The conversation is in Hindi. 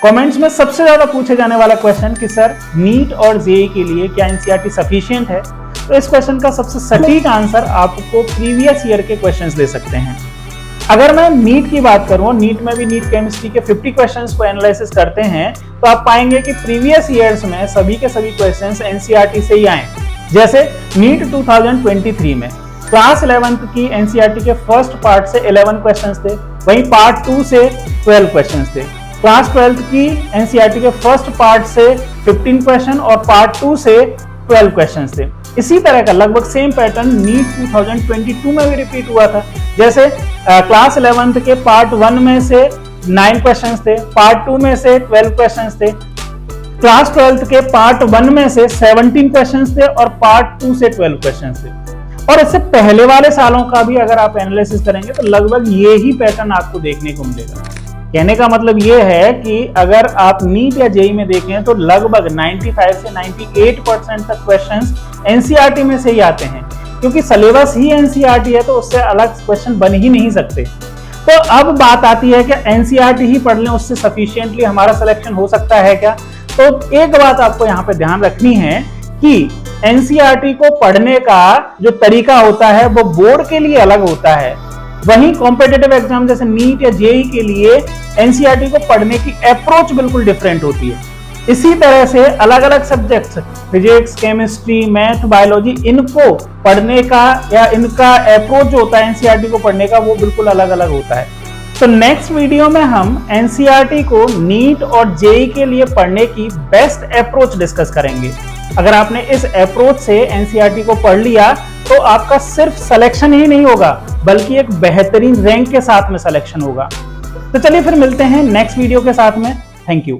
कमेंट्स में सबसे ज्यादा पूछे जाने वाला क्वेश्चन कि सर नीट और जेईई के लिए क्या एनसीईआरटी सफिशिएंट है, तो इस क्वेश्चन का सबसे सटीक आंसर आपको प्रीवियस ईयर के क्वेश्चंस दे सकते हैं। अगर मैं नीट की बात करूं, नीट में भी नीट केमिस्ट्री के 50 क्वेश्चंस को एनालिसिस करते हैं तो आप पाएंगे कि प्रीवियस ईयर्स में सभी के सभी क्वेश्चंस एनसीईआरटी से ही आए। जैसे नीट 2023 में क्लास 11th की एनसीईआरटी के फर्स्ट पार्ट से 11 क्वेश्चंस थे, वहीं पार्ट 2 से 12 क्वेश्चंस थे। क्लास 12th की एनसीईआरटी के फर्स्ट पार्ट से 15 क्वेश्चन और पार्ट 2 से 12 क्वेश्चंस थे। इसी तरह का लगभग सेम पैटर्न नीट 2022 में भी रिपीट हुआ था। जैसे क्लास 11th के पार्ट 1 में से 9 क्वेश्चंस थे, पार्ट 2 में से 12 क्वेश्चंस थे, क्लास 12th के पार्ट 1 में से 17 क्वेश्चंस थे और पार्ट 2 से 12 क्वेश्चंस थे। और इससे पहले वाले सालों का भी अगर आप एनालिसिस करेंगे तो लगभग ये ही पैटर्न आपको देखने को मिलेगा। कहने का मतलब ये है कि अगर आप नीट या जेईई में देखें तो लगभग 95 से 98% तक क्वेश्चंस एनसीईआरटी में से ही आते हैं, क्योंकि सिलेबस ही एनसीईआरटी है तो उससे अलग क्वेश्चन बन ही नहीं सकते। तो अब बात आती है कि एनसीईआरटी ही पढ़ लें उससे सफिशिएंटली हमारा सिलेक्शन हो सकता है क्या? तो एक बात आपको यहाँ पे ध्यान रखनी है कि एनसीईआरटी को पढ़ने का जो तरीका होता है वो बोर्ड के लिए अलग होता है, वहीं कॉम्पिटिटिव एग्जाम जैसे नीट या जेईई के लिए एनसीईआरटी को पढ़ने की अप्रोच बिल्कुल डिफरेंट होती है। इसी तरह से अलग अलग subjects physics, chemistry, math, biology, इनको पढ़ने का या इनका अप्रोच जो होता है एनसीईआरटी को पढ़ने का वो बिल्कुल अलग अलग होता है। तो नेक्स्ट वीडियो में हम एनसीईआरटी को नीट और जेईई के लिए पढ़ने की बेस्ट अप्रोच डिस्कस करेंगे। अगर आपने इस अप्रोच से एनसीईआरटी को पढ़ लिया तो आपका सिर्फ सिलेक्शन ही नहीं होगा बल्कि एक बेहतरीन रैंक के साथ में सिलेक्शन होगा। तो चलिए फिर मिलते हैं नेक्स्ट वीडियो के साथ में। Thank you.